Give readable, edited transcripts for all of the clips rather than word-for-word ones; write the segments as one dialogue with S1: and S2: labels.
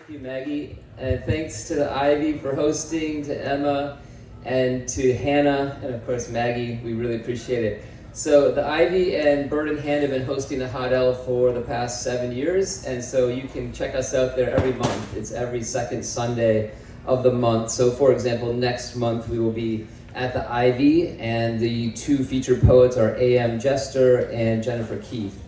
S1: Thank you, Maggie. And thanks to the Ivy for hosting, to Emma, and to Hannah, and of course Maggie. We really appreciate it. So the Ivy and Bird and Hand have been hosting the Hot L for the past 7 years, and so you can check us out there every month. It's every second Sunday of the month. So for example, next month we will be at the Ivy, and the two featured poets are A.M. Jester and Jennifer Keith.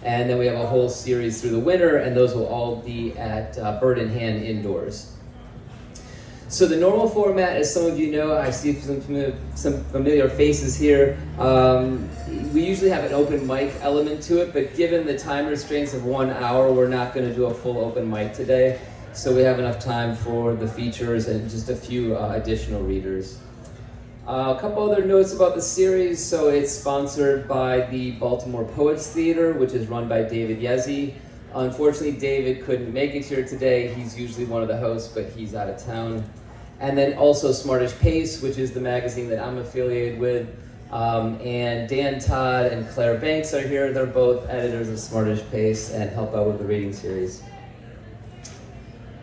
S1: And then we have a whole series through the winter, and those will all be at Bird and Hand indoors. So the normal format, as some of you know, I see some familiar faces here. We usually have an open mic element to it, but given the time restraints of 1 hour, we're not going to do a full open mic today. So we have enough time for the features and just a few additional readers. A couple other notes about the series. So it's sponsored by the Baltimore Poets Theatre, which is run by David Yezzi. Unfortunately, David couldn't make it here today. He's usually one of the hosts, but he's out of town. And then also Smartish Pace, which is the magazine that I'm affiliated with. And Dan Todd and Clare Banks are here. They're both editors of Smartish Pace and help out with the reading series.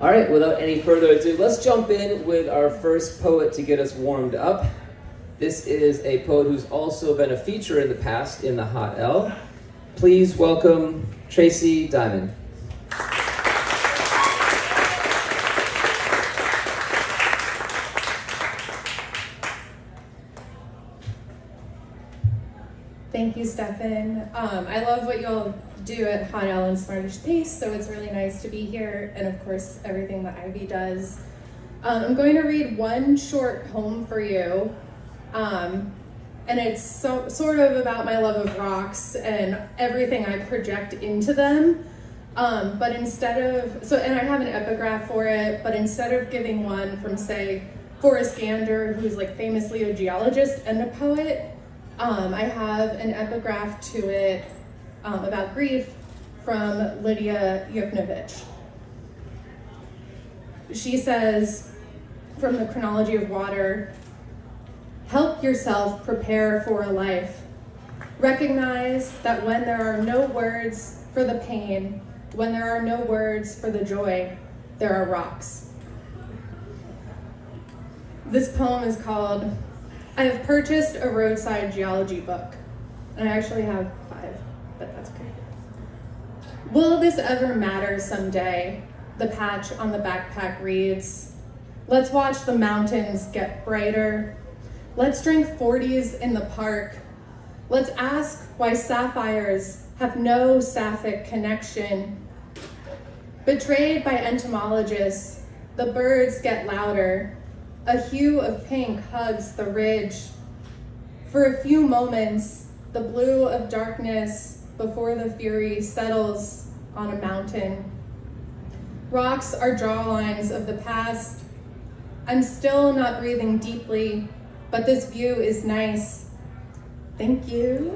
S1: All right, without any further ado, let's jump in with our first poet to get us warmed up. This is a poet who's also been a feature in the past in the Hot L. Please welcome Tracy Dimond.
S2: Thank you, Stefan. I love what you all do at Hot L and Smartish Pace, so it's really nice to be here, and of course, everything that Ivy does. I'm going to read one short poem for you, and it's sort of about my love of rocks and everything I project into them. But instead of, and I have an epigraph for it, but instead of giving one from, say, Forrest Gander, who's like famously a geologist and a poet, I have an epigraph to it about grief from Lydia Yuknovich. She says, from the Chronology of Water, help yourself prepare for a life. Recognize that when there are no words for the pain, when there are no words for the joy, there are rocks. This poem is called, I have purchased a roadside geology book. And I actually have 5, but that's okay. Will this ever matter someday? The patch on the backpack reads, let's watch the mountains get brighter. Let's drink 40s in the park. Let's ask why sapphires have no sapphic connection. Betrayed by entomologists, the birds get louder. A hue of pink hugs the ridge. For a few moments, the blue of darkness before the fury settles on a mountain. Rocks are drawlines of the past. I'm still not breathing deeply, but this view is nice. Thank you.